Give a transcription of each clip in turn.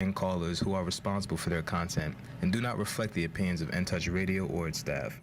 and callers who are responsible for their content and do not reflect the opinions of In Touch Radio or its staff.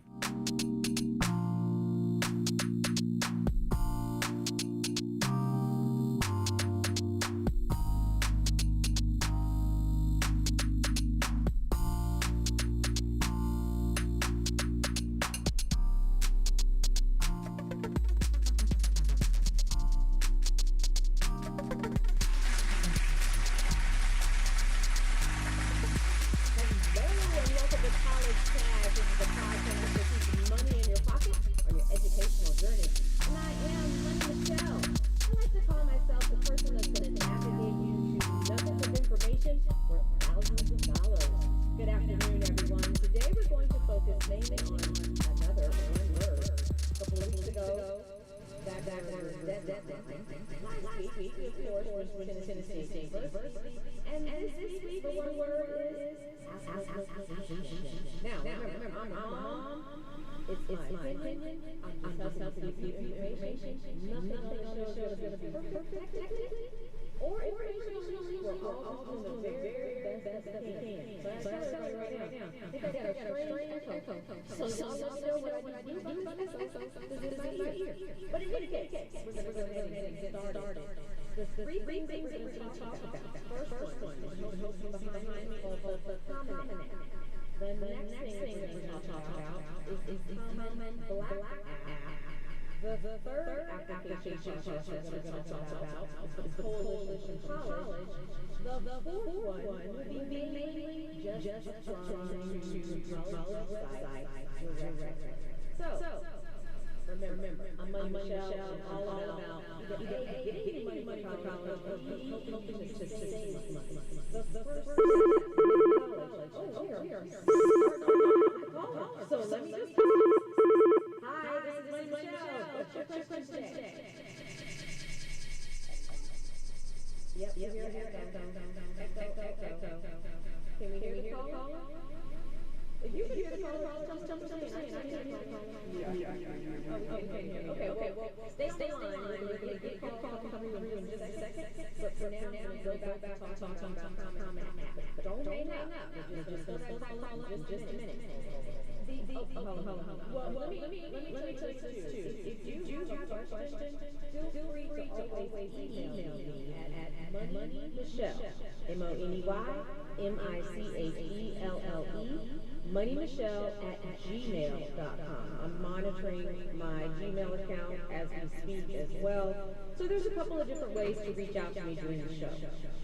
moneymichelle@gmail.com. I'm monitoring my Gmail account as we speak as well. So there's a couple of different ways to reach out to me during the show.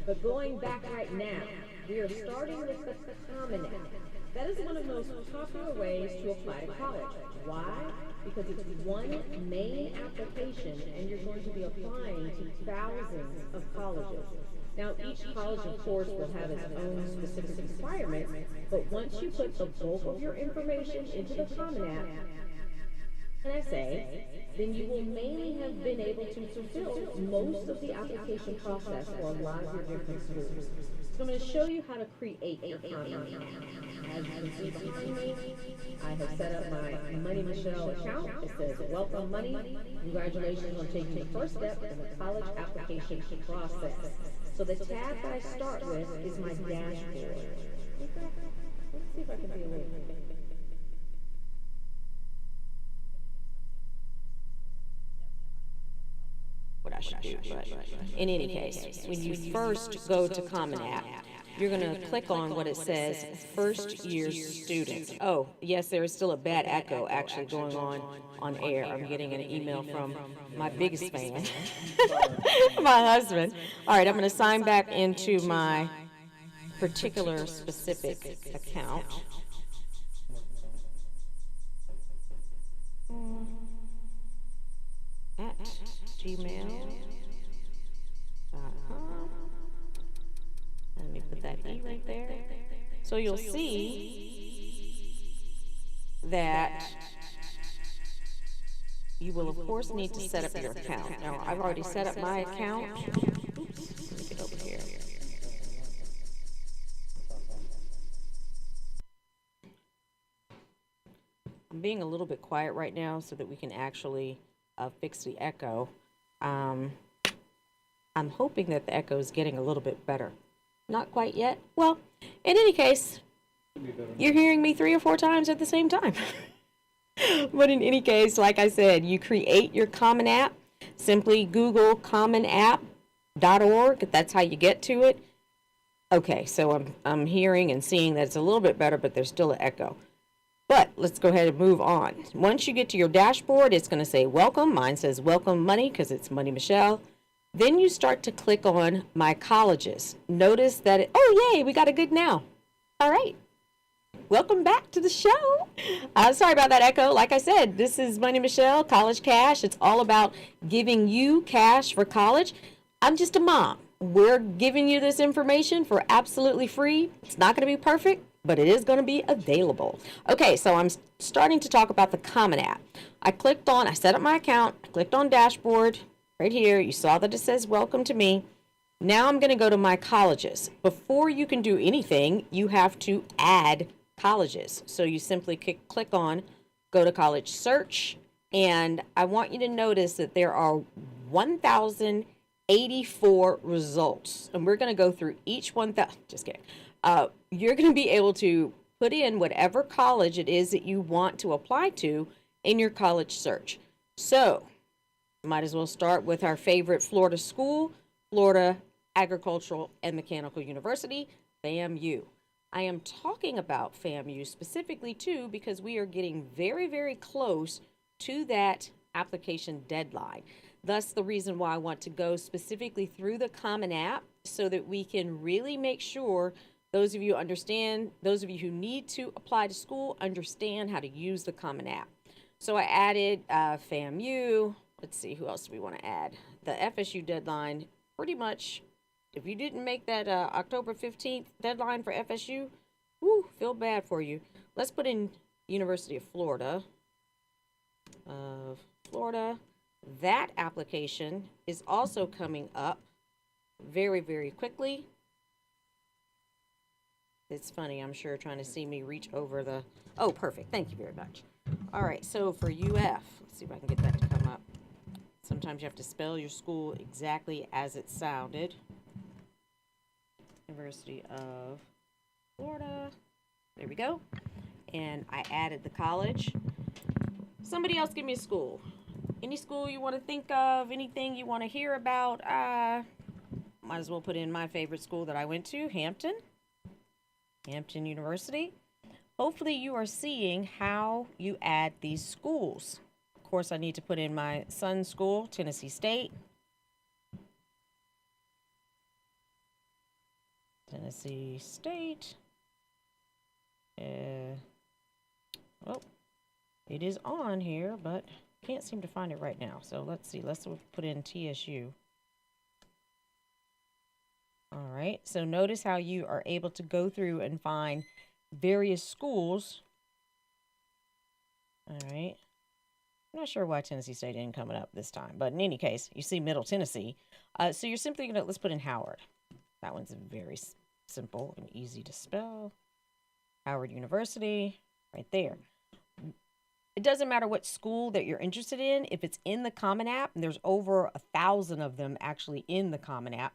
But going back right now, we are starting with the Common App. That is one of the most popular ways to apply to college. Why? Because it's one main application and you're going to be applying to thousands of colleges. Now, each college, of course, will have its own specific requirements, but once you put the bulk of your information into the Common App, an essay, then you will mainly have been able to fulfill most of the application process for a lot of your different schools. So I'm going to show you how to create your Common App. As you can see behind me, I have set up my Money Michelle account. It says, "Welcome Money. Congratulations on taking the first step in the college application process." So the tab that I start with is my dashboard. Let's see if I can be a little what I should do, but in any case, when you first go to Common App, you're going to click on what it says first year student. Oh, yes, there is still a bad echo actually going on air. I'm getting an email from my biggest fan, my husband. All right, I'm going to sign back into my particular specific account. At gmail.com. Let me put that E right there. So you'll see that you will, of course, need to set up your account. Now, I've already set up my account. Oops, let me get over here. I'm being a little bit quiet right now so that we can actually fix the echo. I'm hoping that the echo is getting a little bit better. Not quite yet. Well, in any case, you're hearing me 3 or 4 times at the same time. But in any case, like I said, you create your Common App. Simply Google commonapp.org. That's how you get to it. Okay, so I'm hearing and seeing that it's a little bit better, but there's still an echo. But let's go ahead and move on. Once you get to your dashboard, it's going to say welcome. Mine says welcome money because it's Money Michelle. Then you start to click on my colleges. Notice that oh yay, we got a good now. All right. Welcome back to the show. Sorry about that echo. Like I said, this is Money Michelle, College Cash. It's all about giving you cash for college. I'm just a mom. We're giving you this information for absolutely free. It's not going to be perfect, but it is going to be available. Okay, so I'm starting to talk about the Common App. I set up my account, I clicked on dashboard right here. You saw that it says welcome to me. Now I'm going to go to my colleges. Before you can do anything, you have to add colleges. So you simply click on go to college search, and I want you to notice that there are 1,084 results, and we're going to go through each 1,000. Just kidding. You're going to be able to put in whatever college it is that you want to apply to in your college search. So might as well start with our favorite Florida school, Florida Agricultural and Mechanical University, FAMU. I am talking about FAMU specifically too because we are getting very, very close to that application deadline. Thus, the reason why I want to go specifically through the Common App so that we can really make sure those of you who need to apply to school understand how to use the Common App. So I added FAMU. Let's see, who else do we want to add? The FSU deadline, pretty much. If you didn't make that October 15th deadline for FSU, feel bad for you. Let's put in University of Florida. That application is also coming up very, very quickly. It's funny, I'm sure, trying to see me reach over the... Oh, perfect. Thank you very much. All right, so for UF, let's see if I can get that to come up. Sometimes you have to spell your school exactly as it sounded. University of Florida. There we go. And I added the college. Somebody else give me a school. Any school you want to think of, anything you want to hear about. Might as well put in my favorite school that I went to, Hampton University. Hopefully you are seeing how you add these schools. Of course, I need to put in my son's school, Tennessee State. Well, it is on here, but can't seem to find it right now. So let's see. Let's put in TSU. All right. So notice how you are able to go through and find various schools. All right. I'm not sure why Tennessee State didn't come up this time, but in any case, you see Middle Tennessee. So you're simply going to, let's put in Howard. That one's very simple and easy to spell. Howard University, right there. It doesn't matter what school that you're interested in. If it's in the Common App, and there's over 1,000 of them actually in the Common App,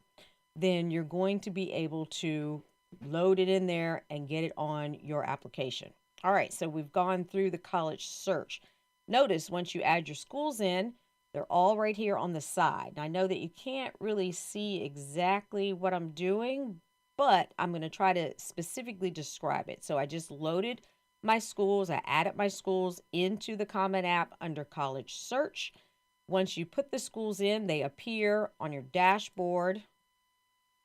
then you're going to be able to load it in there and get it on your application. All right, so we've gone through the college search. Notice once you add your schools in, they're all right here on the side. Now, I know that you can't really see exactly what I'm doing, but I'm going to try to specifically describe it. So I just loaded my schools. I added my schools into the Common App under college search. Once you put the schools in, they appear on your dashboard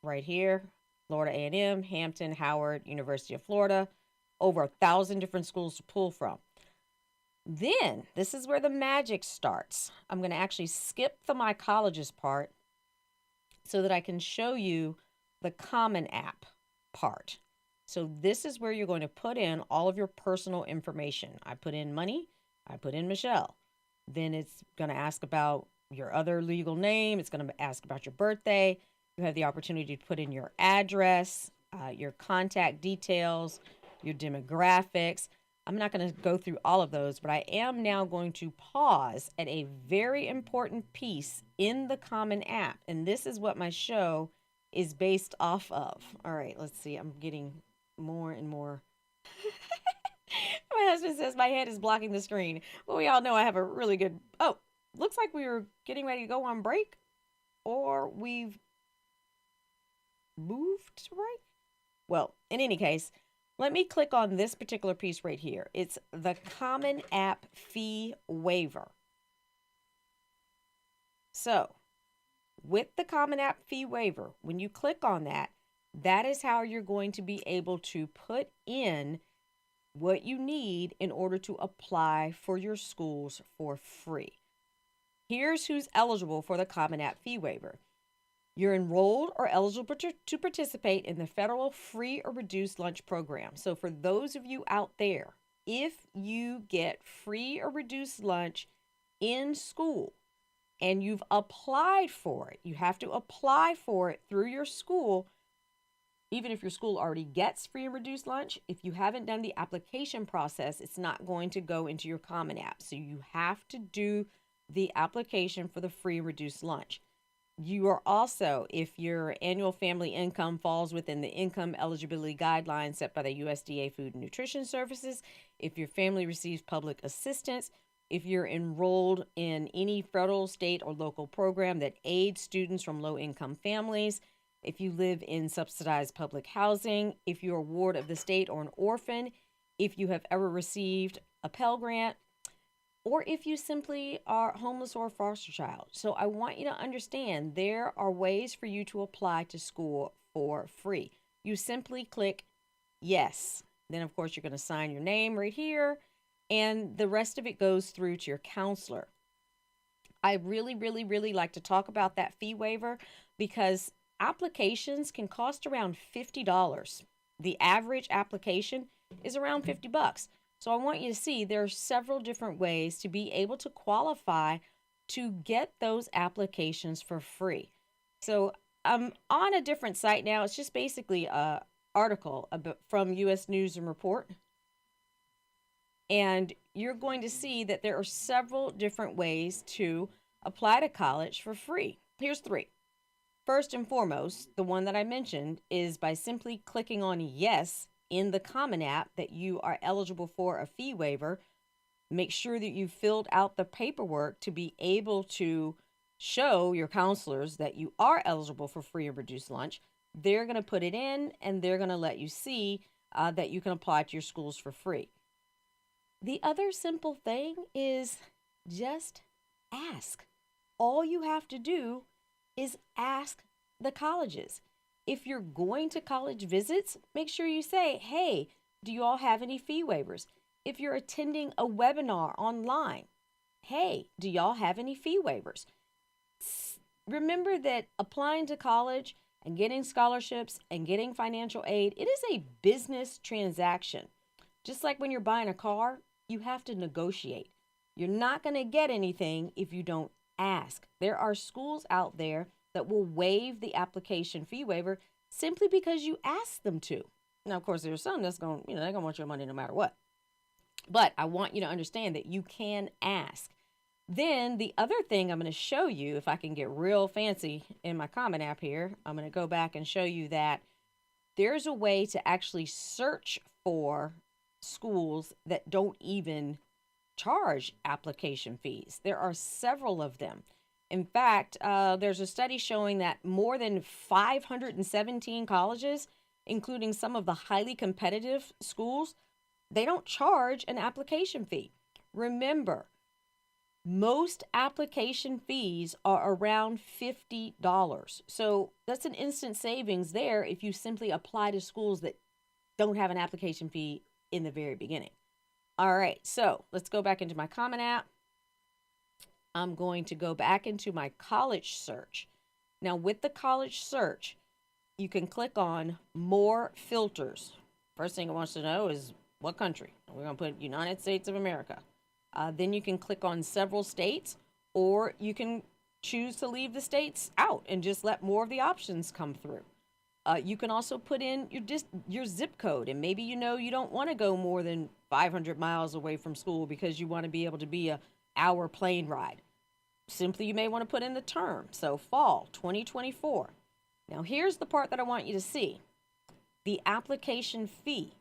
right here. Florida A&M, Hampton, Howard, University of Florida, over 1,000 different schools to pull from. Then this is where the magic starts. I'm going to actually skip the My Colleges part so that I can show you the Common App part. So this is where you're going to put in all of your personal information. I put in money. I put in Michelle. Then it's going to ask about your other legal name. It's going to ask about your birthday. You have the opportunity to put in your address, your contact details, your demographics. I'm not going to go through all of those, but I am now going to pause at a very important piece in the Common App. And this is what my show is based off of. All right, let's see. I'm getting more and more. My husband says my head is blocking the screen. Well, we all know I have a really good. Oh, looks like we were getting ready to go on break, or we've moved to break. Well, in any case, let me click on this particular piece right here. It's the Common App Fee Waiver. So, with the Common App Fee Waiver, when you click on that, that is how you're going to be able to put in what you need in order to apply for your schools for free. Here's who's eligible for the Common App Fee Waiver. You're enrolled or eligible to participate in the federal free or reduced lunch program. So for those of you out there, if you get free or reduced lunch in school and you've applied for it, you have to apply for it through your school. Even if your school already gets free and reduced lunch, if you haven't done the application process, it's not going to go into your Common App. So you have to do the application for the free and reduced lunch. You are also, if your annual family income falls within the income eligibility guidelines set by the USDA Food and Nutrition Services, if your family receives public assistance, if you're enrolled in any federal, state, or local program that aids students from low-income families, if you live in subsidized public housing, if you're a ward of the state or an orphan, if you have ever received a Pell Grant, or if you simply are homeless or a foster child. So I want you to understand there are ways for you to apply to school for free. You simply click yes. Then, of course, you're going to sign your name right here, and the rest of it goes through to your counselor. I really, really, really like to talk about that fee waiver because applications can cost around $50. The average application is around $50. So I want you to see there are several different ways to be able to qualify to get those applications for free. So I'm on a different site now. It's just basically an article from U.S. News and Report. And you're going to see that there are several different ways to apply to college for free. Here's 3. First and foremost, the one that I mentioned is by simply clicking on yes in the Common App that you are eligible for a fee waiver. Make sure that you filled out the paperwork to be able to show your counselors that you are eligible for free or reduced lunch. They're going to put it in and they're going to let you see that you can apply to your schools for free. The other simple thing is just ask. All you have to do is ask the colleges. If you're going to college visits, make sure you say, hey, do you all have any fee waivers? If you're attending a webinar online, hey, do y'all have any fee waivers? Remember that applying to college and getting scholarships and getting financial aid, it is a business transaction. Just like when you're buying a car, you have to negotiate. You're not going to get anything if you don't ask. There are schools out there that will waive the application fee waiver simply because you asked them to. Now, of course, there's some that's going, they're going to want your money no matter what. But I want you to understand that you can ask. Then the other thing I'm going to show you, if I can get real fancy in my Common App here, I'm going to go back and show you that there's a way to actually search for schools that don't even charge application fees. There are several of them. In fact, there's a study showing that more than 517 colleges, including some of the highly competitive schools, they don't charge an application fee. Remember, most application fees are around $50. So that's an instant savings there if you simply apply to schools that don't have an application fee in the very beginning. All right, so let's go back into my Common App. I'm going to go back into my college search. Now, with the college search, you can click on more filters. First thing it wants to know is what country. We're going to put United States of America. Then you can click on several states, or you can choose to leave the states out and just let more of the options come through. You can also put in your zip code, and maybe you don't want to go more than 500 miles away from school because you want to be able to be an hour plane ride. Simply, you may want to put in the term. So fall 2024. Now, here's the part that I want you to see. The application fee.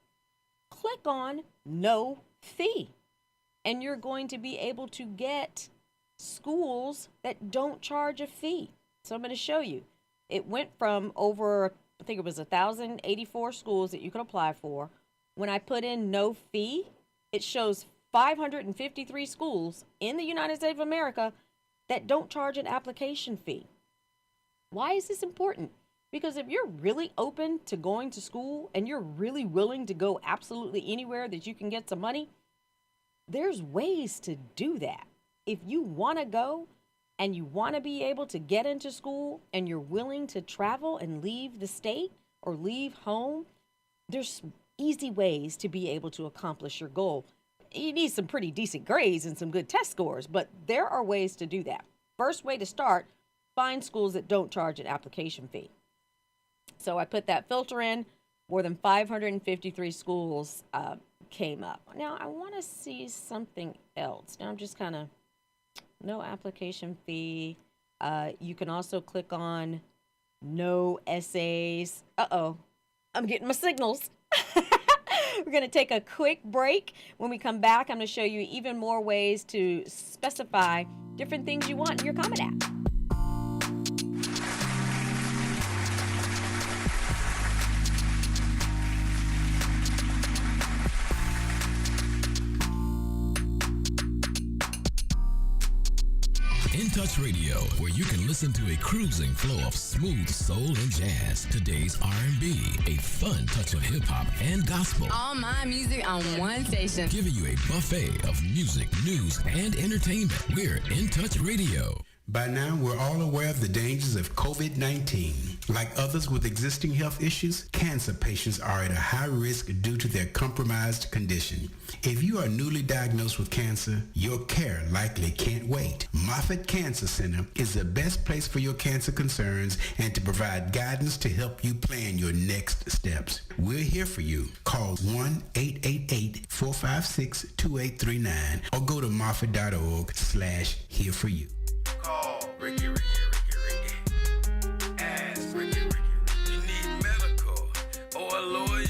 Click on no fee, and you're going to be able to get schools that don't charge a fee. So I'm going to show you. It went from over, I think it was 1,084 schools that you can apply for. When I put in no fee, it shows 553 schools in the United States of America that don't charge an application fee. Why is this important? Because if you're really open to going to school and you're really willing to go absolutely anywhere that you can get some money, there's ways to do that. If you want to go and you want to be able to get into school and you're willing to travel and leave the state or leave home, there's easy ways to be able to accomplish your goal. You need some pretty decent grades and some good test scores, but there are ways to do that. First way to start, find schools that don't charge an application fee. So I put that filter in, more than 553 schools came up. Now I want to see something else. Now I'm just kind of, no application fee. You can also click on no essays. Uh-oh, I'm getting my signals. We're going to take a quick break. When we come back, I'm going to show you even more ways to specify different things you want in your Comet app. In Touch Radio, where you can listen to a cruising flow of smooth soul and jazz, today's R&B, a fun touch of hip-hop and gospel. All my music on one station. Giving you a buffet of music, news, and entertainment. We're In Touch Radio. By now, we're all aware of the dangers of COVID-19. Like others with existing health issues, cancer patients are at a high risk due to their compromised condition. If you are newly diagnosed with cancer, your care likely can't wait. Moffitt Cancer Center is the best place for your cancer concerns and to provide guidance to help you plan your next steps. We're here for you. Call 1-888-456-2839 or go to moffitt.org/here for you. Call Ricky. Ask Ricky. You need medical or a lawyer?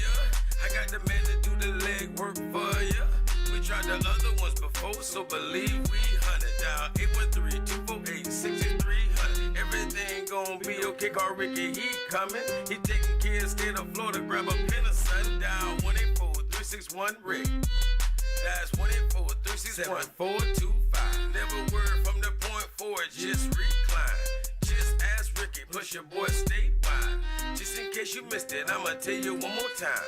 I got the man to do the legwork for you. We tried the other ones before, so believe we hunted down 813-248-6300. Everything gon' be okay. Call Ricky, he coming. He taking care of state of Florida. Grab a pen or sundown 184-361-RICK. That's 184-361-425. Never word from the point forward, just recline. Just ask Ricky, plus your boy statewide. Just in case you missed it, I'ma tell you one more time.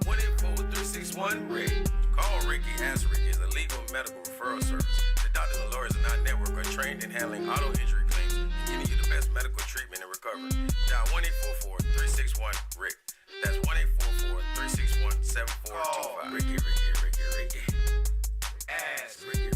184-361-RICK. Call Ricky, ask Ricky is a legal medical referral service. The doctors and lawyers in our network are trained in handling auto injury claims and giving you the best medical treatment and recovery. Dial 1-844-361-RICK. That's 1-844-361-7425. Ricky. Ask Ricky.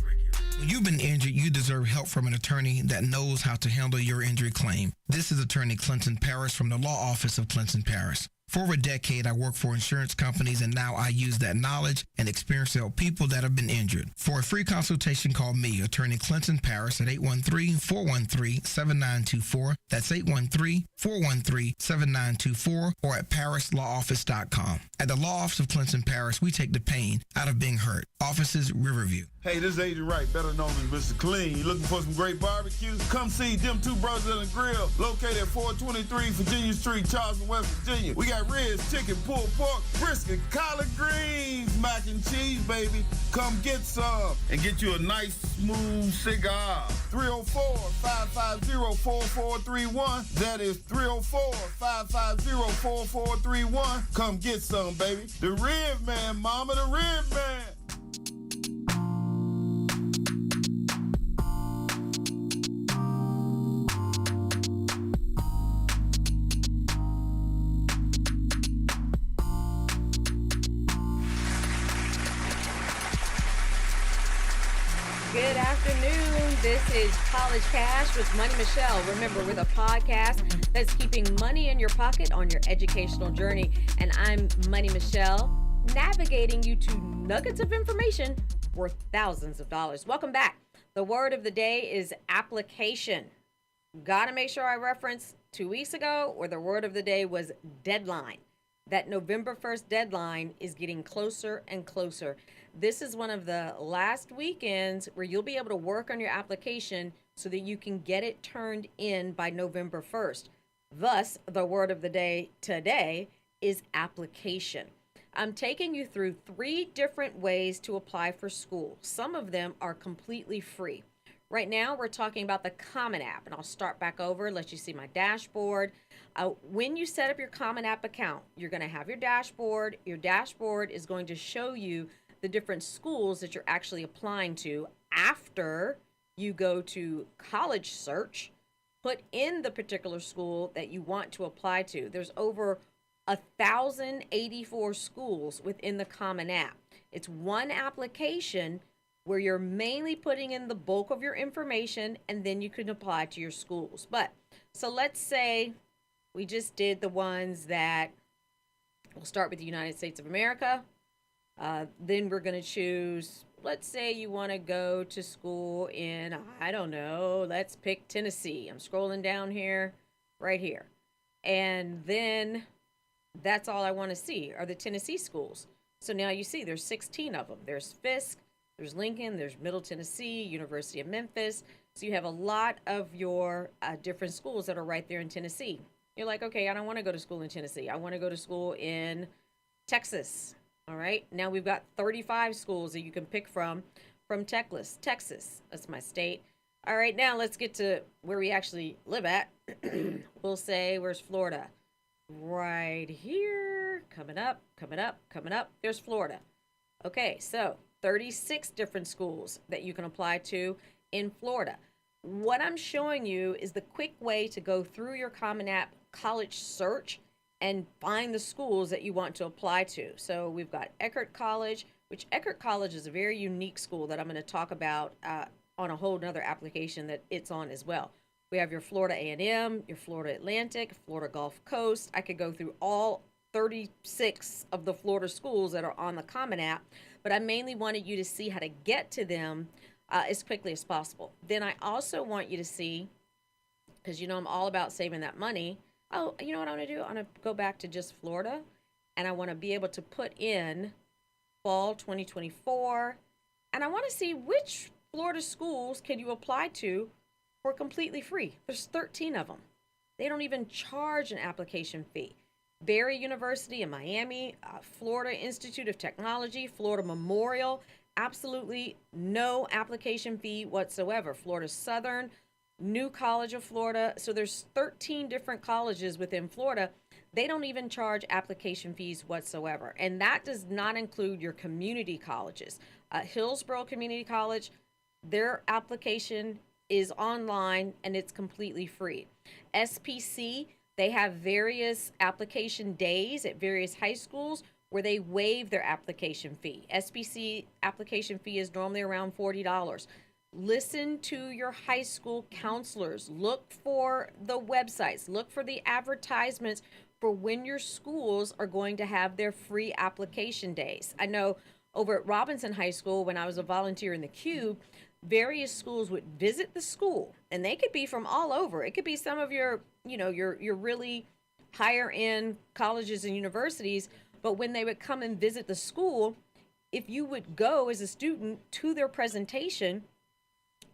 When you've been injured, you deserve help from an attorney that knows how to handle your injury claim. This is attorney Clinton Paris from the law office of Clinton Paris. For over a decade, I worked for insurance companies, and now I use that knowledge and experience to help people that have been injured. For a free consultation, call me, attorney Clinton Paris, at 813-413-7924. That's 813-413-7924, or at parislawoffice.com. At the law office of Clinton Paris, we take the pain out of being hurt. Offices, Riverview. Hey, this is Agent Wright, better known as Mr. Clean. You looking for some great barbecue? Come see them two brothers on the grill, located at 423 Virginia Street, Charleston, West Virginia. We got ribs, chicken, pulled pork, brisket, collard greens, mac and cheese, baby. Come get some and get you a nice, smooth cigar. 304-550-4431. That is 304-550-4431. Come get some, baby. The Rib Man, mama, the Rib Man. Good afternoon. This is College Cash with Money Michelle. Remember, we're the podcast that's keeping money in your pocket on your educational journey. And I'm Money Michelle, navigating you to nuggets of information worth thousands of dollars. Welcome back. The word of the day is application. Gotta make sure I reference 2 weeks ago, or the word of the day was deadline. That November 1st deadline is getting closer and closer. This is one of the last weekends where you'll be able to work on your application so that you can get it turned in by November 1st. Thus, the word of the day today is application. I'm taking you through 3 different ways to apply for school. Some of them are completely free. Right now, we're talking about the Common App, and I'll start back over, let you see my dashboard. When you set up your Common App account, you're going to have your dashboard. Your dashboard is going to show you the different schools that you're actually applying to. After you go to College Search, put in the particular school that you want to apply to. There's over 1,084 schools within the Common App. It's one application where you're mainly putting in the bulk of your information, and then you can apply to your schools. But so let's say we just did the ones that we'll start with the United States of America. Then we're going to choose, let's say you want to go to school in, I don't know, let's pick Tennessee. I'm scrolling down here, right here. And then that's all I want to see are the Tennessee schools. So now you see there's 16 of them. There's Fisk, there's Lincoln, there's Middle Tennessee, University of Memphis. So you have a lot of your different schools that are right there in Tennessee. You're like, okay, I don't want to go to school in Tennessee. I want to go to school in Texas. All right. Now we've got 35 schools that you can pick from Texas. That's my state. All right. Now let's get to where we actually live at. We'll say, where's Florida? Right here. Coming up. There's Florida. Okay. So 36 different schools that you can apply to in Florida. What I'm showing you is the quick way to go through your Common App College Search and find the schools that you want to apply to. So we've got Eckerd College, which Eckerd College is a very unique school that I'm going to talk about on a whole nother application that it's on as well. We have your Florida A&M, your Florida Atlantic, Florida Gulf Coast. I could go through all 36 of the Florida schools that are on the Common App, but I mainly wanted you to see how to get to them as quickly as possible. Then I also want you to see, because you know I'm all about saving that money. Oh, you know what I'm going to do? I'm going to go back to just Florida, and I want to be able to put in fall 2024, and I want to see which Florida schools can you apply to for completely free. There's 13 of them. They don't even charge an application fee. Barry University in Miami, Florida Institute of Technology, Florida Memorial, absolutely no application fee whatsoever. Florida Southern, New College of Florida. So there's 13 different colleges within Florida. They don't even charge application fees whatsoever. And that does not include your community colleges. Hillsborough Community College, their application is online and it's completely free. SPC, they have various application days at various high schools where they waive their application fee. SPC application fee is normally around $40. Listen to your high school counselors. Look for the websites. Look for the advertisements for when your schools are going to have their free application days. I know over at Robinson High School, when I was a volunteer in the Cube, various schools would visit the school, and they could be from all over. It could be some of your, your really higher end colleges and universities, but when they would come and visit the school, if you would go as a student to their presentation,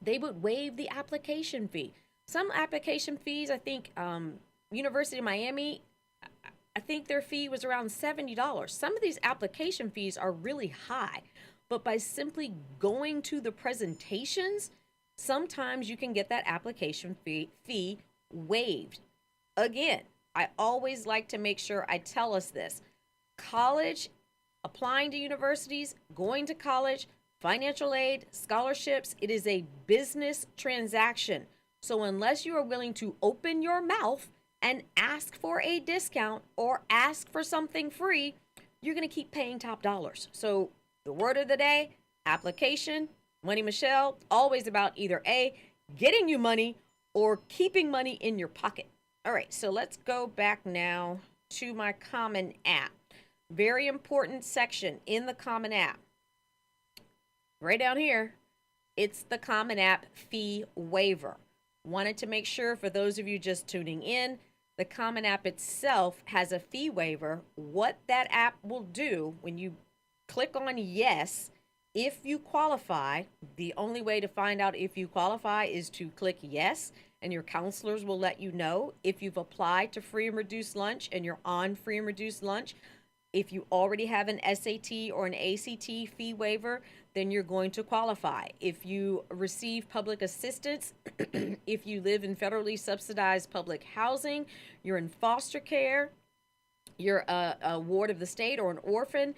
they would waive the application fee. Some application fees, I think University of Miami, I think their fee was around $70. Some of these application fees are really high, but by simply going to the presentations, sometimes you can get that application fee waived. Again, I always like to make sure I tell us this. College, applying to universities, going to college, financial aid, scholarships, it is a business transaction. So unless you are willing to open your mouth and ask for a discount or ask for something free, you're going to keep paying top dollars. So the word of the day, application, Money Michelle, always about either A, getting you money or keeping money in your pocket. All right, so let's go back now to my Common App. Very important section in the Common App. Right down here, it's the Common App fee waiver. Wanted to make sure for those of you just tuning in The Common App itself has a fee waiver. What that app will do when you click on yes, if you qualify, the only way to find out if you qualify is to click yes, and your counselors will let you know if you've applied to free and reduced lunch and you're on free and reduced lunch. If you already have an SAT or an ACT fee waiver, then you're going to qualify. If you receive public assistance, if you live in federally subsidized public housing, you're in foster care, you're a ward of the state or an orphan,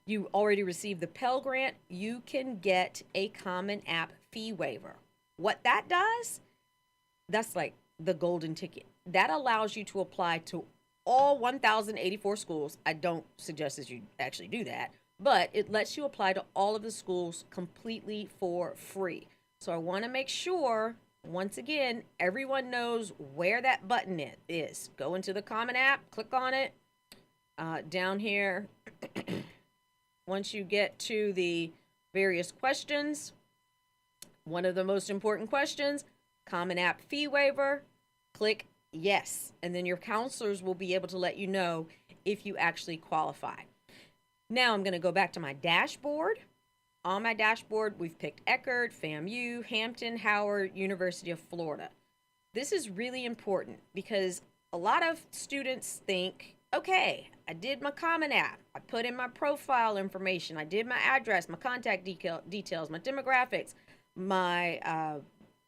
you already received the Pell Grant, you can get a Common App fee waiver. What that does, that's like the golden ticket. That allows you to apply to all 1,084 schools. I don't suggest that you actually do that, but it lets you apply to all of the schools completely for free. So I want to make sure, once again, everyone knows where that button is. Go into the Common App, click on it. Down here, once you get to the various questions, one of the most important questions, Common App fee waiver, click yes, and then your counselors will be able to let you know if you actually qualify. Now I'm going to go back to my dashboard. On my dashboard, we've picked Eckerd, FAMU, Hampton, Howard, University of Florida. This is really important because a lot of students think, okay, I did my Common App. I put in my profile information. I did my address, my contact details, my demographics, my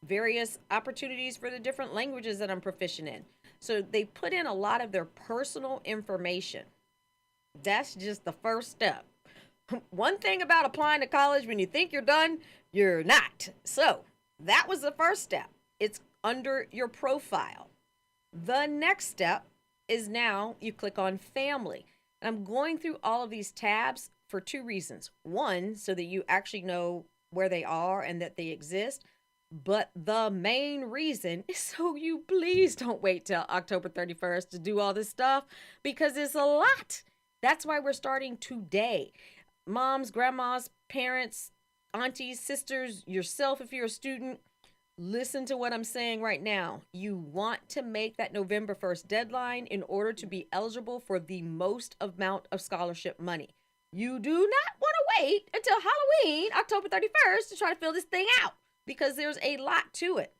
various opportunities for the different languages that I'm proficient in. So they put in a lot of their personal information. That's just the first step. One thing about applying to college, when you think you're done, you're not. So that was the first step. It's under your profile. The next step is now you click on family. And I'm going through all of these tabs for two reasons. One, so that you actually know where they are and that they exist. But the main reason is so you please don't wait till October 31st to do all this stuff, because it's a lot. That's why we're starting today. Moms, grandmas, parents, aunties, sisters, yourself if you're a student, listen to what I'm saying right now. You want to make that November 1st deadline in order to be eligible for the most amount of scholarship money. You do not want to wait until Halloween, October 31st, to try to fill this thing out, because there's a lot to it.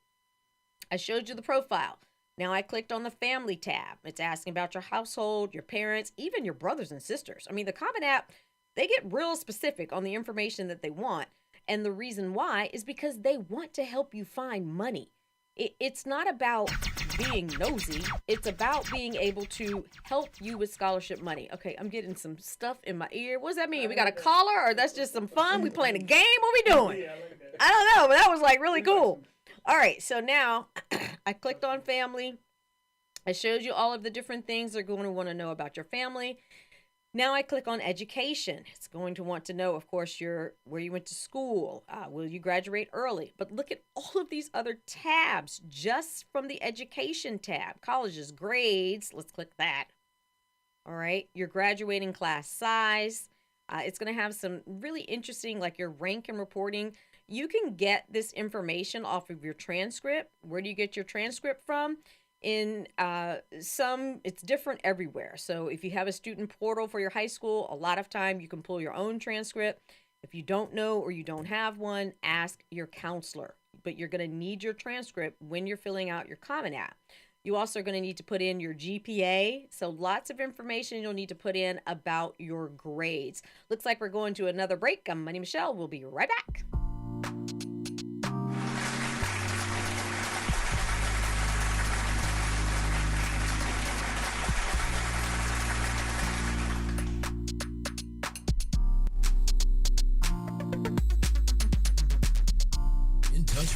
I showed you the profile. Now I clicked on the family tab. It's asking about your household, your parents, even your brothers and sisters. I mean, the Common App, they get real specific on the information that they want. And the reason why is because they want to help you find money. It's not about being nosy. It's about being able to help you with scholarship money. Okay, I'm getting some stuff in my ear. What does that mean? We got a caller, or that's just some fun? We playing a game? What we doing? I don't know, but that was like really cool. All right, so now I clicked on family. I showed you all of the different things they're going to want to know about your family. Now I click on education. It's going to want to know, of course, where you went to school. Will you graduate early? But look at all of these other tabs just from the education tab. Colleges, grades. Let's click that. All right. Your graduating class size. It's going to have some really interesting, like your rank and reporting. You can get this information off of your transcript. Where do you get your transcript from? In it's different everywhere. So if you have a student portal for your high school, a lot of time you can pull your own transcript. If you don't know or you don't have one, ask your counselor. But you're going to need your transcript when you're filling out your Common App. You also are going to need to put in your GPA. So lots of information you'll need to put in about your grades. Looks like we're going to another break. I'm Money Michelle. We'll be right back.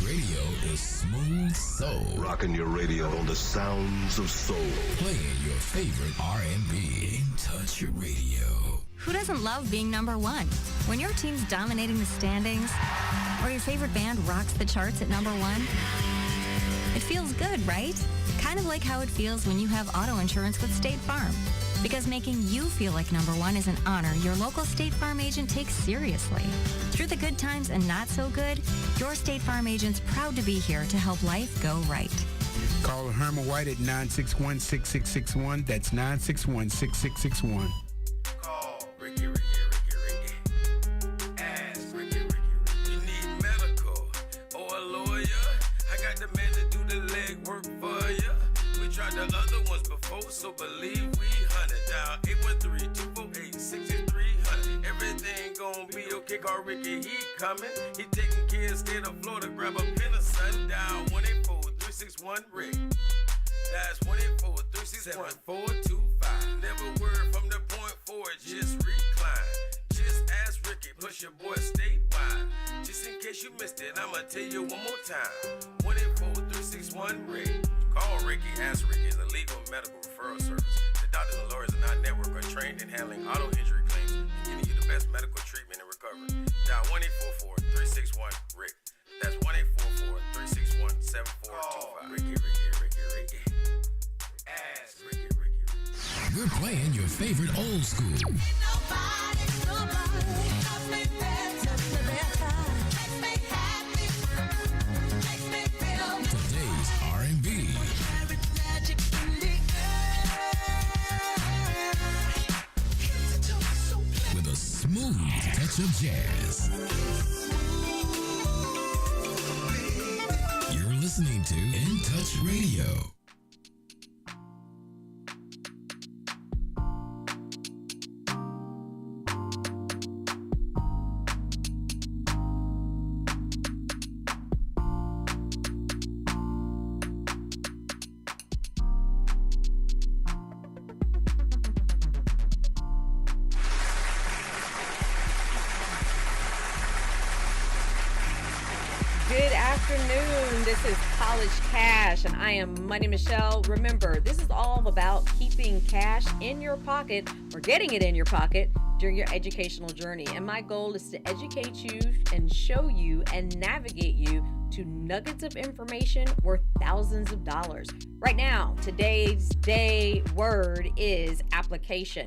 Radio is smooth soul. Rocking your radio on the sounds of soul. Playing your favorite R&B. In Touch Radio. Who doesn't love being number one? When your team's dominating the standings, or your favorite band rocks the charts at number one, it feels good, right? Kind of like how it feels when you have auto insurance with State Farm. Because making you feel like number one is an honor your local State Farm agent takes seriously. Through the good times and not so good, your State Farm agent's proud to be here to help life go right. Call Herman White at 961-6661. That's 961-6661. Call Ricky. Ask Ricky. You need medical or a lawyer? I got the man to do the legwork for you. We tried the other ones before, so believe we hunted down 813-248-6300. Everything gon' be okay. Call Ricky, he coming. He taking kids, state of Florida. Grab a pen of sundown. 1-800-361-RICK. That's 1-800-361-425. Never word from the point forward, just recline. Just ask Ricky, push your boy statewide. Just in case you missed it, I'ma tell you one more time. 1-800-361-RICK. Call Ricky, ask Ricky is a legal medical referral service. The doctors and lawyers in our network are trained in handling auto injury claims and getting you the best medical treatment and recovery. Dial 1-844-361-RICK. That's 1-844-361-7425. Ricky. Ask Ricky. We're playing your favorite old school. Today's R&B. With a smooth touch of jazz. You're listening to In Touch Radio. Good afternoon. This is College Cash, and I am Money Michelle. Remember, this is all about keeping cash in your pocket or getting it in your pocket during your educational journey. And my goal is to educate you and show you and navigate you to nuggets of information worth thousands of dollars. Right now, today's day word is application.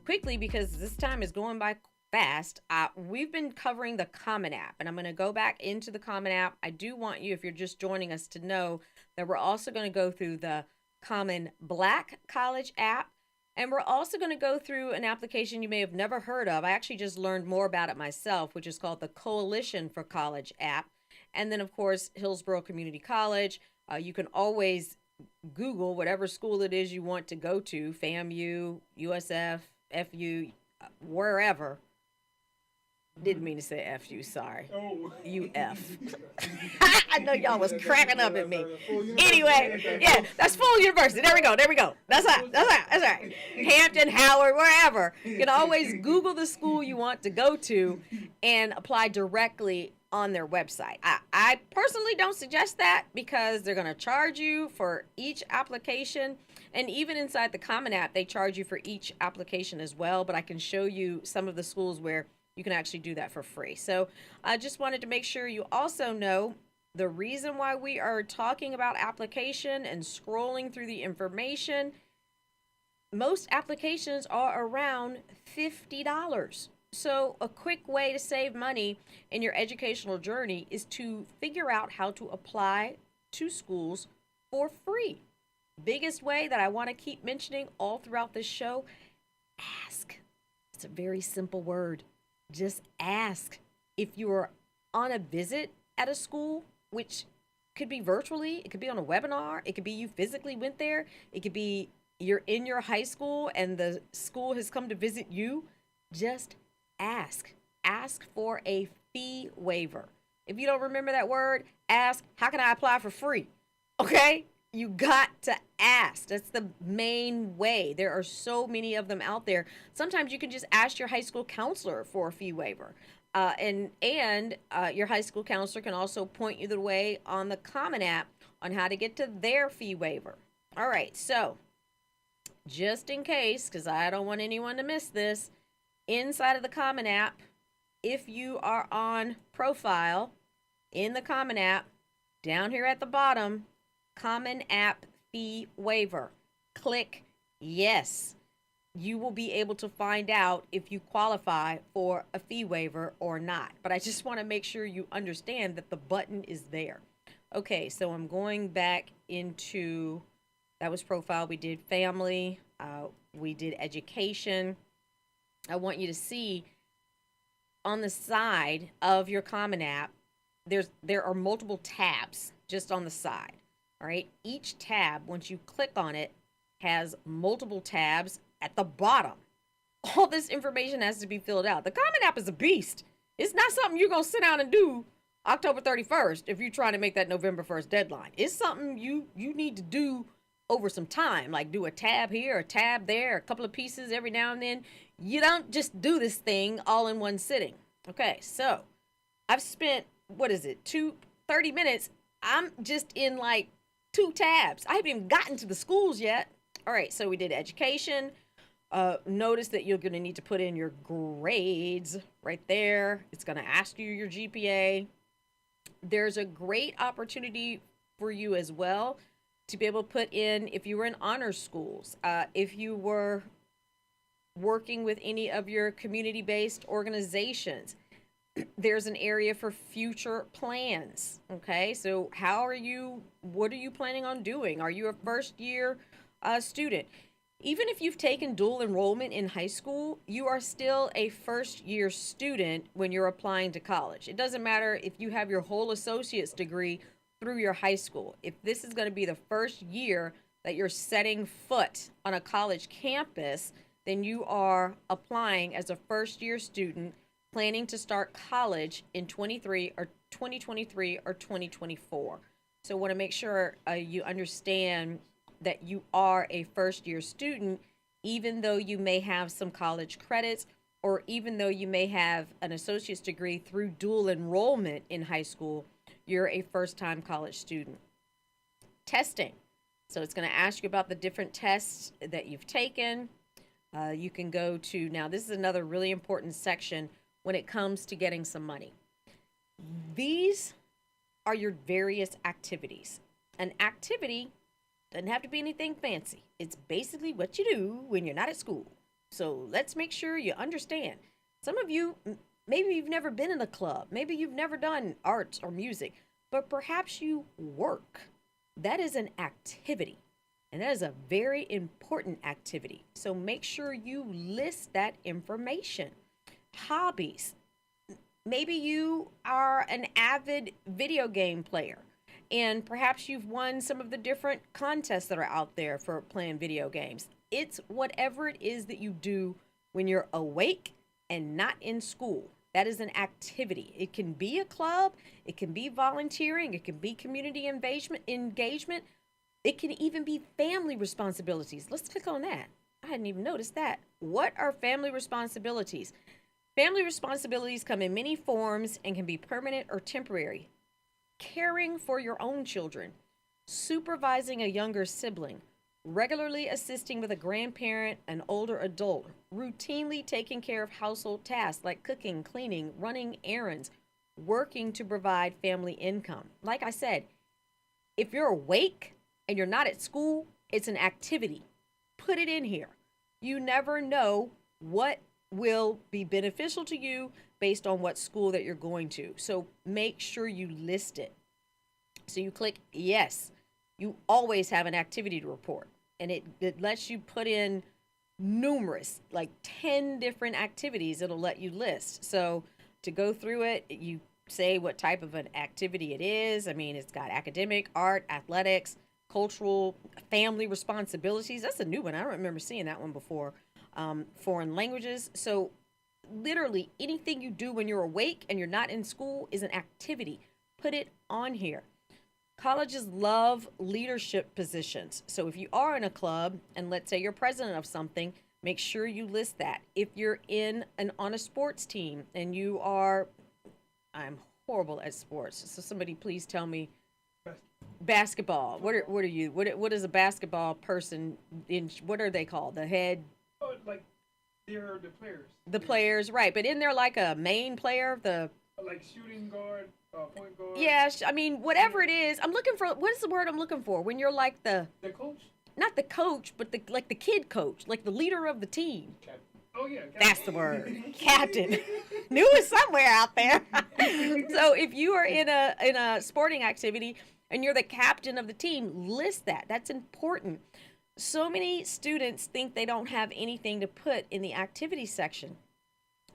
Quickly, because this time is going by fast, we've been covering the Common App, and I'm going to go back into the Common App. I do want you, if you're just joining us, to know that we're also going to go through the Common Black College app, and we're also going to go through an application you may have never heard of. I actually just learned more about it myself, which is called the Coalition for College app. And then, of course, Hillsborough Community College. You can always Google whatever school it is you want to go to, FAMU, USF, FU, wherever. Didn't mean to say FU, sorry. UF. I know y'all was cracking up at me. Anyway, yeah, that's Full University. There we go. That's right. Hampton, Howard, wherever. You can always Google the school you want to go to and apply directly on their website. I personally don't suggest that because they're going to charge you for each application. And even inside the Common App, they charge you for each application as well. But I can show you some of the schools where you can actually do that for free. So I just wanted to make sure you also know the reason why we are talking about application and scrolling through the information. Most applications are around $50. So a quick way to save money in your educational journey is to figure out how to apply to schools for free. Biggest way that I want to keep mentioning all throughout this show, ask. It's a very simple word. Just ask. If you're on a visit at a school, which could be virtually, it could be on a webinar, it could be you physically went there, it could be you're in your high school and the school has come to visit you, just ask. Ask for a fee waiver. If you don't remember that word, ask, how can I apply for free? Okay? You got to ask. That's the main way. There are so many of them out there. Sometimes you can just ask your high school counselor for a fee waiver. And your high school counselor can also point you the way on the Common App on how to get to their fee waiver. All right, so just in case, because I don't want anyone to miss this, inside of the Common App, if you are on profile in the Common App, down here at the bottom, Common App fee waiver. Click yes. You will be able to find out if you qualify for a fee waiver or not. But I just want to make sure you understand that the button is there. Okay, so I'm going back into, that was profile. We did family. We did education. I want you to see on the side of your Common App, there are multiple tabs just on the side. All right. Each tab, once you click on it, has multiple tabs at the bottom. All this information has to be filled out. The Common App is a beast. It's not something you're going to sit down and do October 31st if you're trying to make that November 1st deadline. It's something you need to do over some time, like do a tab here, a tab there, a couple of pieces every now and then. You don't just do this thing all in one sitting. Okay, so I've spent, 30 minutes. I'm just in like 2 tabs. I haven't even gotten to the schools yet. All right, so we did education. Notice that you're going to need to put in your grades right there. It's going to ask you your GPA. There's a great opportunity for you as well to be able to put in if you were in honor schools, if you were working with any of your community-based organizations. There's an area for future plans. Okay, so what are you planning on doing? Are you a first-year student? Even if you've taken dual enrollment in high school, you are still a first-year student when you're applying to college. It doesn't matter if you have your whole associate's degree through your high school. If this is going to be the first year that you're setting foot on a college campus, then you are applying as a first-year student planning to start college in 2023 or 2024. So I want to make sure you understand that you are a first-year student, even though you may have some college credits, or even though you may have an associate's degree through dual enrollment in high school, you're a first-time college student. Testing. So it's going to ask you about the different tests that you've taken. You can go to, now this is another really important section when it comes to getting some money. These are your various activities. An activity doesn't have to be anything fancy. It's basically what you do when you're not at school. So let's make sure you understand. Some of you, maybe you've never been in a club. Maybe you've never done arts or music, but perhaps you work. That is an activity, and that is a very important activity. So make sure you list that information. Hobbies. Maybe you are an avid video game player, and perhaps you've won some of the different contests that are out there for playing video games. It's whatever it is that you do when you're awake and not in school. That is an activity. It can be a club, it can be volunteering, it can be community engagement. It can even be family responsibilities. Let's click on that. I hadn't even noticed that. What are family responsibilities? Family responsibilities come in many forms and can be permanent or temporary. Caring for your own children, supervising a younger sibling, regularly assisting with a grandparent, an older adult, routinely taking care of household tasks like cooking, cleaning, running errands, working to provide family income. Like I said, if you're awake and you're not at school, it's an activity. Put it in here. You never know what will be beneficial to you based on what school that you're going to. So make sure you list it. So you click yes. You always have an activity to report, and it lets you put in numerous, like 10 different activities it'll let you list. So to go through it, you say what type of an activity it is. I mean, it's got academic, art, athletics, cultural, family responsibilities. That's a new one. I don't remember seeing that one before. Foreign languages. So literally anything you do when you're awake and you're not in school is an activity. Put it on here. Colleges love leadership positions. So if you are in a club and let's say you're president of something, make sure you list that. If you're on a sports team and you are, I'm horrible at sports. So somebody please tell me. Basketball. What are you? What is a basketball person in? What are they called? The head. Oh, like they're the players. The players, right? But isn't there like a main player? The like shooting guard, point guard. Yeah, I mean whatever it is. I'm looking for what is the word I'm looking for when you're like the coach. Not the coach, but the kid coach, like the leader of the team. Captain. Oh yeah, captain. That's the word. Captain. Knew it somewhere out there. So if you are in a sporting activity and you're the captain of the team, list that. That's important. So many students think they don't have anything to put in the activity section.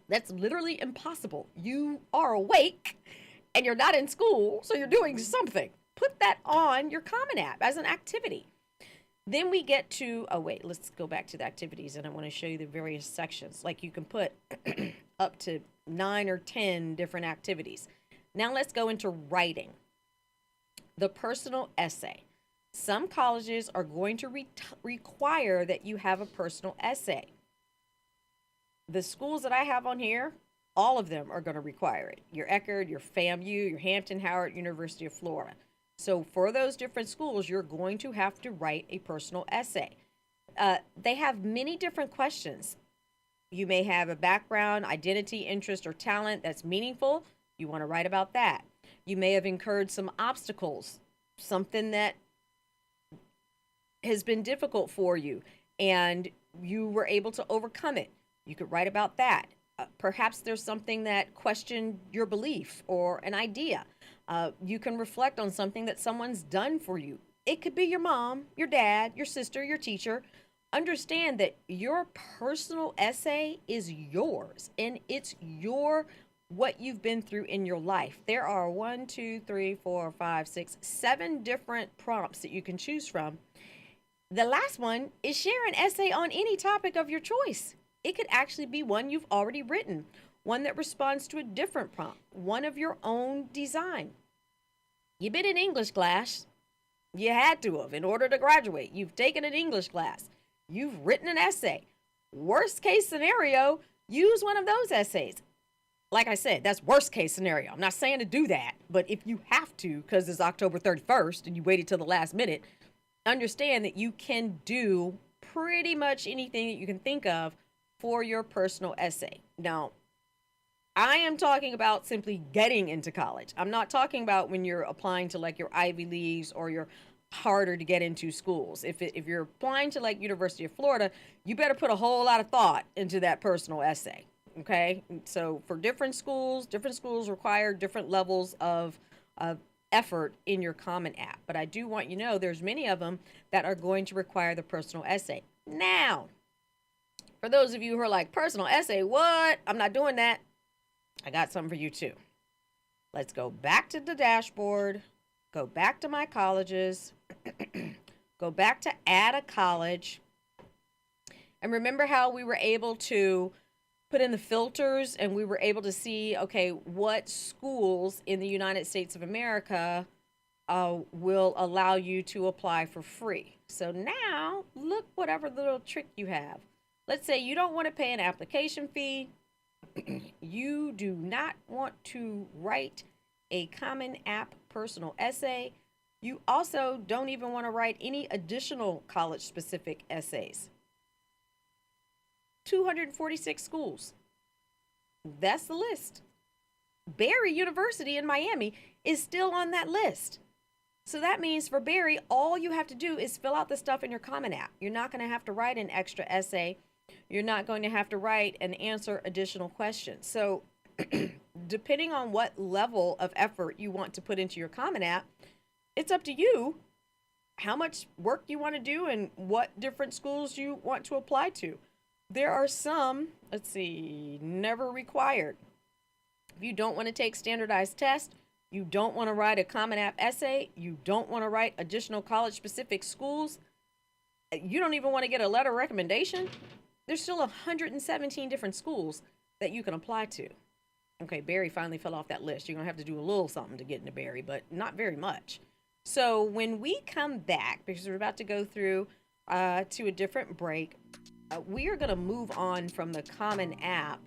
That's literally impossible. You are awake and you're not in school, so you're doing something. Put that on your Common App as an activity. Then we get to, let's go back to the activities, and I want to show you the various sections. Like you can put up to 9 or 10 different activities. Now let's go into writing. The personal essay. Some colleges are going to require that you have a personal essay. The schools that I have on here, all of them are going to require it. Your Eckerd, your FAMU, your Hampton, Howard, University of Florida. So for those different schools, you're going to have to write a personal essay. They have many different questions. You may have a background, identity, interest, or talent that's meaningful. You want to write about that. You may have incurred some obstacles, something that has been difficult for you, and you were able to overcome it. You could write about that. Perhaps there's something that questioned your belief or an idea. You can reflect on something that someone's done for you. It could be your mom, your dad, your sister, your teacher. Understand that your personal essay is yours, and it's what you've been through in your life. There are 7 different prompts that you can choose from. The last one is share an essay on any topic of your choice. It could actually be one you've already written, one that responds to a different prompt, one of your own design. You've been in English class. You had to have in order to graduate. You've taken an English class. You've written an essay. Worst case scenario, use one of those essays. Like I said, that's worst case scenario. I'm not saying to do that, but if you have to, because it's October 31st and you waited till the last minute, understand that you can do pretty much anything that you can think of for your personal essay. Now, I am talking about simply getting into college. I'm not talking about when you're applying to like your Ivy Leagues or your harder to get into schools. If you're applying to like University of Florida, you better put a whole lot of thought into that personal essay. Okay. So for different schools require different levels of effort in your Common App. But I do want you to know there's many of them that are going to require the personal essay. Now, for those of you who are like, personal essay, what? I'm not doing that. I got something for you too. Let's go back to the dashboard, go back to my colleges, go back to add a college. And remember how we were able to put in the filters and we were able to see, okay, what schools in the United States of America will allow you to apply for free. So now look whatever little trick you have. Let's say you don't want to pay an application fee. You do not want to write a Common App personal essay. You also don't even want to write any additional college-specific essays. 246 schools. That's the list. Barry University in Miami is still on that list. So that means for Barry, all you have to do is fill out the stuff in your Common App. You're not going to have to write an extra essay. You're not going to have to write and answer additional questions. So depending on what level of effort you want to put into your Common App, it's up to you how much work you want to do and what different schools you want to apply to. There are some, never required. If you don't want to take standardized tests, you don't want to write a Common App essay, you don't want to write additional college-specific schools, you don't even want to get a letter of recommendation, there's still 117 different schools that you can apply to. Okay, Barry finally fell off that list. You're going to have to do a little something to get into Barry, but not very much. So when we come back, because we're about to go through to a different break, we are going to move on from the Common App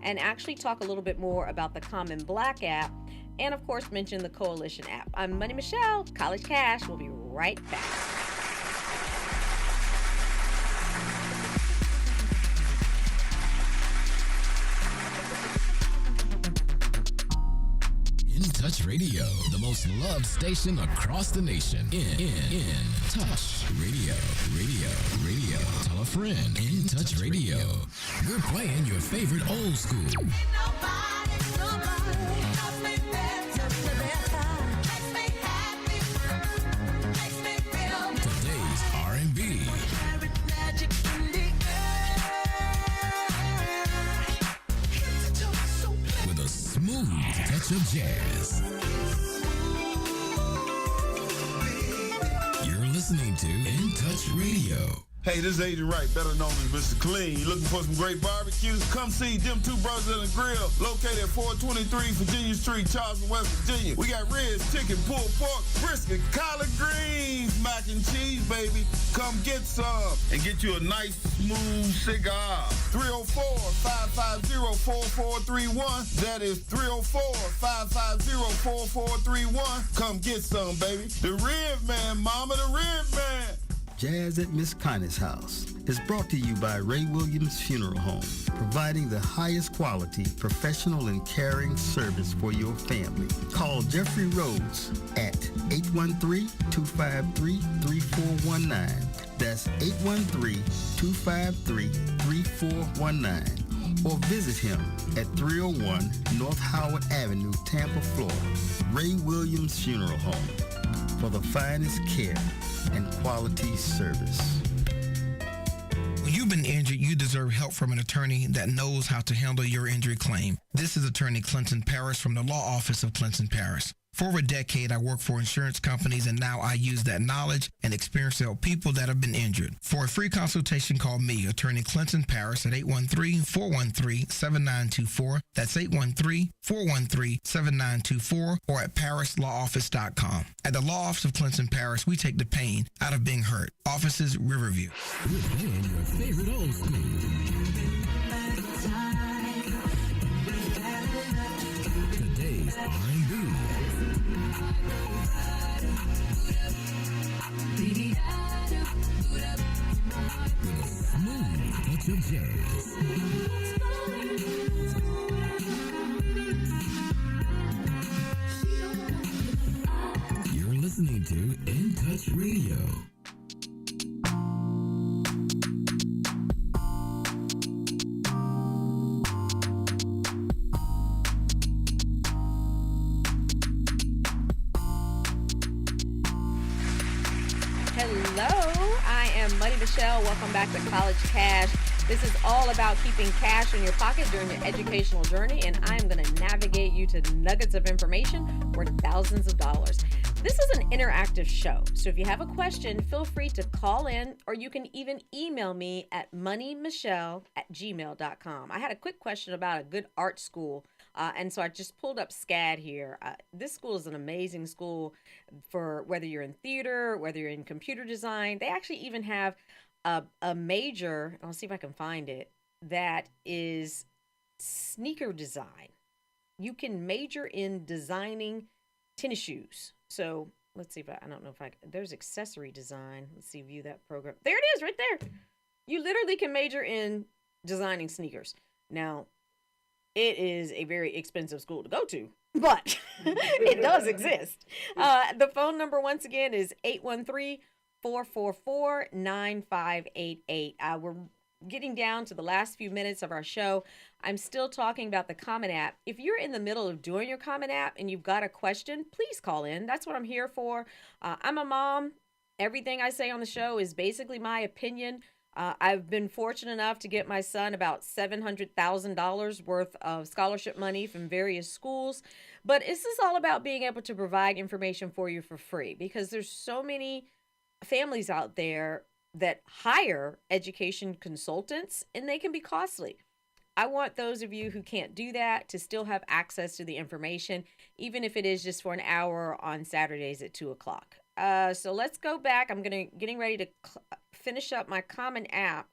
and actually talk a little bit more about the Common Black app and, of course, mention the Coalition app. I'm Money Michelle, College Cash. We'll be right back. In Touch Radio, the most loved station across the nation. In Touch Radio. Tell a friend. In Touch Radio. We're playing your favorite old school. touch of jazz. You're listening to In Touch Radio. Hey, this is Agent Wright, better known as Mr. Clean. You looking for some great barbecue? Come see them two brothers in the grill, located at 423 Virginia Street, Charleston, West Virginia. We got ribs, chicken, pulled pork, brisket, collard greens, mac and cheese, baby. Come get some and get you a nice, smooth cigar. 304-550-4431. That is 304-550-4431. Come get some, baby. The Rib Man, mama, the Rib Man. Jazz at Miss Connie's House is brought to you by Ray Williams Funeral Home, providing the highest quality, professional, and caring service for your family. Call Jeffrey Rhodes at 813-253-3419. That's 813-253-3419. Or visit him at 301 North Howard Avenue, Tampa, Florida. Ray Williams Funeral Home, for the finest care and quality service. When you've been injured, you deserve help from an attorney that knows how to handle your injury claim. This is Attorney Clinton Paris from the Law Office of Clinton Paris. For over a decade, I worked for insurance companies, and now I use that knowledge and experience to help people that have been injured. For a free consultation, call me, Attorney Clinton Paris, at 813-413-7924. That's 813-413-7924, or at parislawoffice.com. At the Law Office of Clinton Paris, we take the pain out of being hurt. Offices, Riverview. We're playing your favorite old school. Today's R&B. With a smooth touch of jazz. You're listening to In Touch Radio. Hello, I am Money Michelle. Welcome back to College Cash. This is all about keeping cash in your pocket during your educational journey, and I'm going to navigate you to nuggets of information worth thousands of dollars. This is an interactive show, so if you have a question, feel free to call in, or you can even email me at moneymichelle@gmail.com. I had a quick question about a good art school, and so I just pulled up SCAD here. This school is an amazing school for whether you're in theater, whether you're in computer design. They actually even have a major, I'll see if I can find it, that is sneaker design. You can major in designing tennis shoes. So let's see if I don't know if there's accessory design. Let's see, view that program. There it is right there. You literally can major in designing sneakers. Now, it is a very expensive school to go to, but it does exist. The phone number, once again, is 813-444-9588. We're getting down to the last few minutes of our show. I'm still talking about the Common App. If you're in the middle of doing your Common App and you've got a question, please call in. That's what I'm here for. I'm a mom. Everything I say on the show is basically my opinion. I've been fortunate enough to get my son about $700,000 worth of scholarship money from various schools. But this is all about being able to provide information for you for free, because there's so many families out there that hire education consultants, and they can be costly. I want those of you who can't do that to still have access to the information, even if it is just for an hour on Saturdays at 2 o'clock. So let's go back. I'm getting ready to finish up my Common App.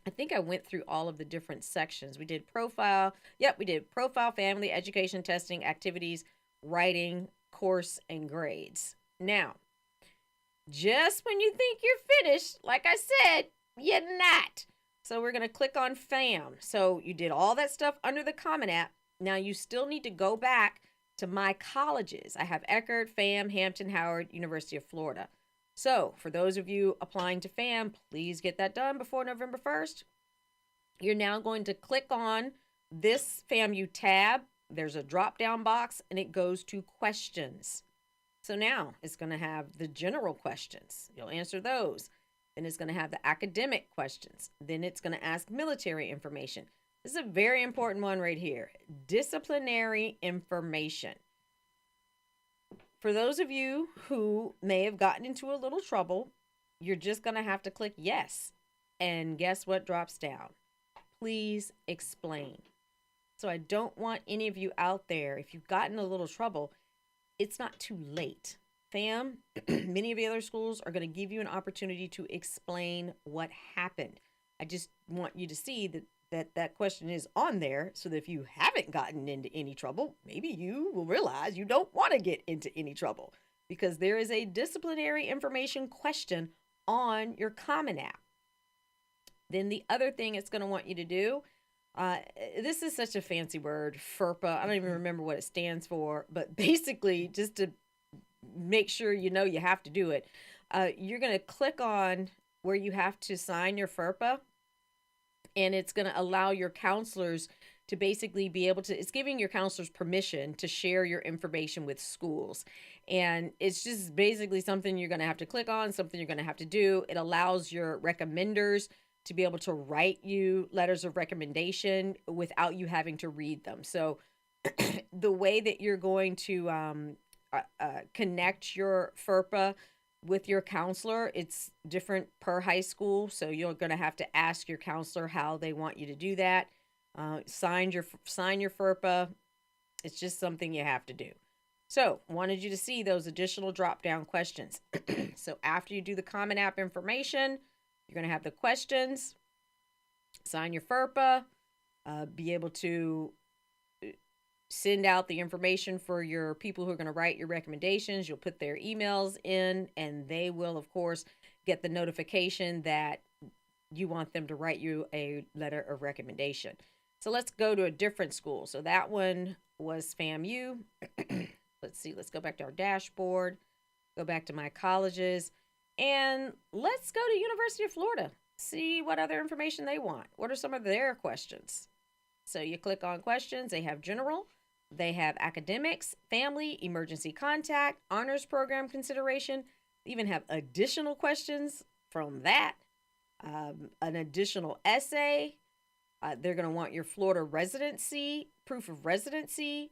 I think I went through all of the different sections. We did profile. Yep, we did profile, family, education, testing, activities, writing, course, and grades. Now, just when you think you're finished, like I said, you're not. So we're going to click on FAM. So you did all that stuff under the Common App. Now you still need to go back to my colleges. I have Eckerd, FAM, Hampton, Howard, University of Florida. So for those of you applying to FAM, please get that done before November 1st. You're now going to click on this FAMU tab. There's a drop-down box, and it goes to questions. So now it's going to have the general questions. You'll answer those. Then it's going to have the academic questions. Then it's going to ask military information. This is a very important one right here. Disciplinary information. For those of you who may have gotten into a little trouble, you're just going to have to click yes. And guess what drops down? Please explain. So I don't want any of you out there, if you've gotten a little trouble, it's not too late. Fam, many of the other schools are going to give you an opportunity to explain what happened. I just want you to see that question is on there so that if you haven't gotten into any trouble, maybe you will realize you don't want to get into any trouble because there is a disciplinary information question on your Common App. Then the other thing it's going to want you to do, this is such a fancy word, FERPA. I don't even remember what it stands for, but basically just to make sure you know you have to do it, you're going to click on where you have to sign your FERPA, and it's going to allow your counselors to basically be able to, it's giving your counselors permission to share your information with schools. And it's just basically something you're going to have to click on, something you're going to have to do. It allows your recommenders to be able to write you letters of recommendation without you having to read them. So the way that you're going to connect your FERPA with your counselor, it's different per high school. So you're going to have to ask your counselor how they want you to do that. Sign your FERPA. It's just something you have to do. So wanted you to see those additional drop-down questions. So after you do the Common App information, you're going to have the questions, sign your FERPA, be able to send out the information for your people who are going to write your recommendations. You'll put their emails in, and they will, of course, get the notification that you want them to write you a letter of recommendation. So let's go to a different school. So that one was FAMU. Let's see. Let's go back to our dashboard. Go back to my colleges. And let's go to University of Florida. See what other information they want. What are some of their questions? So you click on questions. They have general. They have academics, family, emergency contact, honors program consideration. They even have additional questions from that. An additional essay. They're going to want your Florida residency, proof of residency,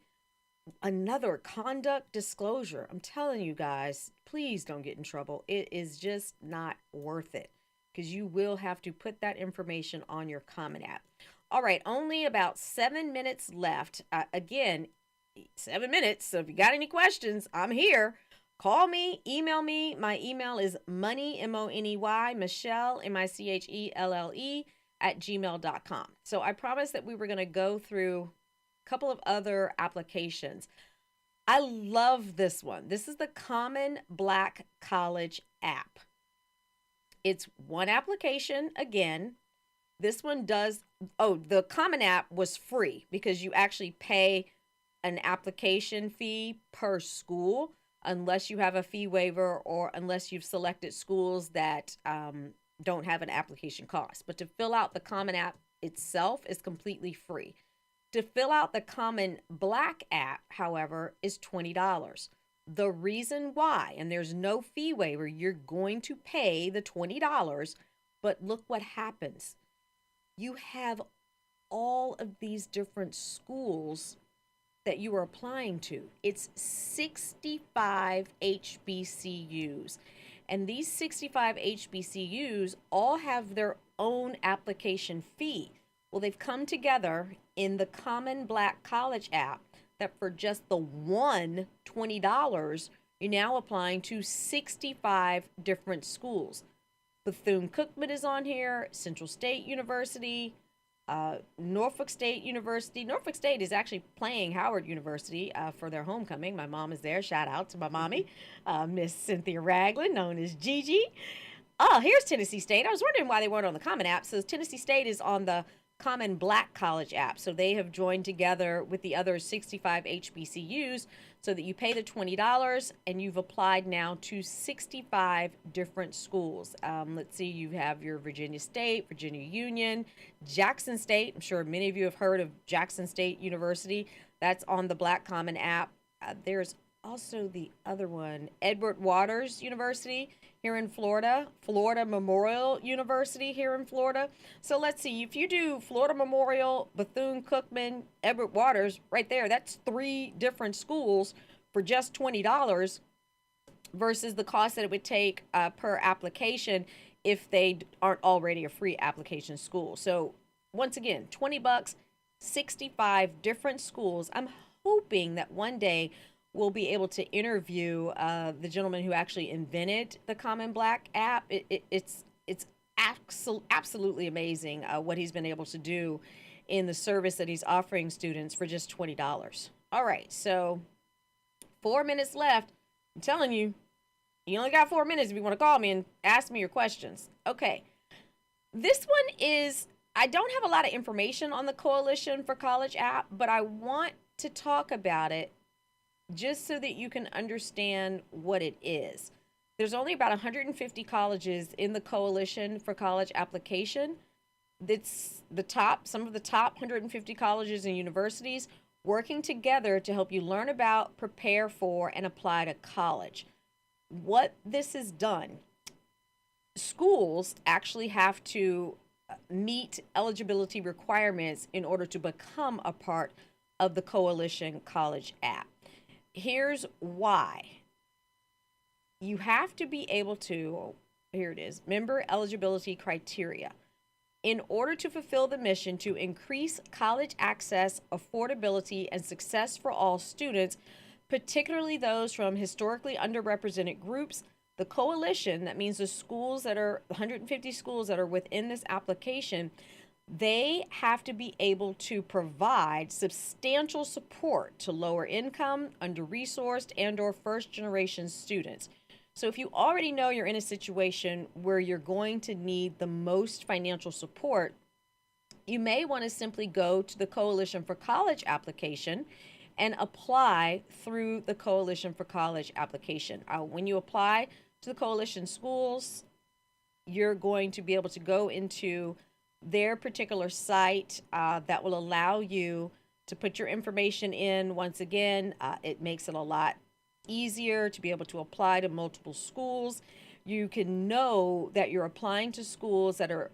another conduct disclosure. I'm telling you guys, please don't get in trouble. It is just not worth it because you will have to put that information on your Common App. All right, only about 7 minutes left. Again, 7 minutes. So if you got any questions, I'm here. Call me, email me. My email is money, M-O-N-E-Y, Michelle, M-I-C-H-E-L-L-E, @gmail.com. So I promised that we were going to go through a couple of other applications. I love this one. This is the Common Black College app. It's one application again. This one does, the Common App was free because you actually pay an application fee per school unless you have a fee waiver or unless you've selected schools that don't have an application cost. But to fill out the Common App itself is completely free. To fill out the Common Black app, however, is $20. The reason why, and there's no fee waiver, you're going to pay the $20, but look what happens. You have all of these different schools that you are applying to. It's 65 HBCUs. And these 65 HBCUs all have their own application fee. Well, they've come together in the Common Black College app that for just the one $20, you're now applying to 65 different schools. Bethune-Cookman is on here, Central State University, Norfolk State University. Norfolk State is actually playing Howard University for their homecoming. My mom is there. Shout out to my mommy, Miss Cynthia Ragland, known as Gigi. Oh, here's Tennessee State. I was wondering why they weren't on the Common App. So Tennessee State is on the Common Black College app. So they have joined together with the other 65 HBCUs so that you pay the $20 and you've applied now to 65 different schools. Let's see, you have your Virginia State, Virginia Union, Jackson State. I'm sure many of you have heard of Jackson State University. That's on the Black Common app. There's also the other one, Edward Waters University here in Florida, Florida Memorial University here in Florida. So let's see, if you do Florida Memorial, Bethune-Cookman, Edward Waters, right there, that's 3 different schools for just $20 versus the cost that it would take per application if they aren't already a free application school. So once again, $20, 65 different schools. I'm hoping that one day we'll be able to interview the gentleman who actually invented the Common Black app. It's absolutely amazing what he's been able to do in the service that he's offering students for just $20. All right, so 4 minutes left. I'm telling you, you only got 4 minutes if you want to call me and ask me your questions. Okay, this one is, I don't have a lot of information on the Coalition for College app, but I want to talk about it just so that you can understand what it is. There's only about 150 colleges in the Coalition for College application. That's some of the top 150 colleges and universities working together to help you learn about, prepare for, and apply to college. What this has done, schools actually have to meet eligibility requirements in order to become a part of the Coalition College app. Here's why. You have to be able to, here it is, member eligibility criteria. In order to fulfill the mission to increase college access, affordability, and success for all students, particularly those from historically underrepresented groups, the Coalition, that means the schools that are, 150 schools that are within this application, they have to be able to provide substantial support to lower income, under-resourced, and or first-generation students. So if you already know you're in a situation where you're going to need the most financial support, you may want to simply go to the Coalition for College application and apply through the Coalition for College application. When you apply to the Coalition schools, you're going to be able to go into their particular site that will allow you to put your information in. Once again, it makes it a lot easier to be able to apply to multiple schools. You can know that you're applying to schools that are,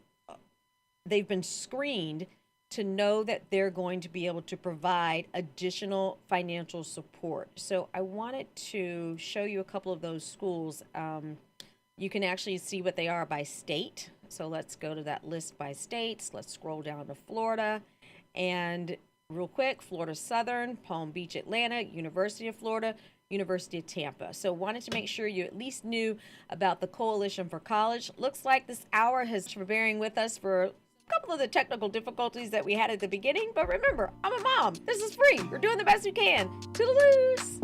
they've been screened to know that they're going to be able to provide additional financial support. So I wanted to show you a couple of those schools. You can actually see what they are by state. So let's go to that list by states. Let's scroll down to Florida. And real quick, Florida Southern, Palm Beach, Atlanta, University of Florida, University of Tampa. So wanted to make sure you at least knew about the Coalition for College. Looks like this hour has been bearing with us for a couple of the technical difficulties that we had at the beginning. But remember, I'm a mom. This is free. We're doing the best we can. Toodaloos!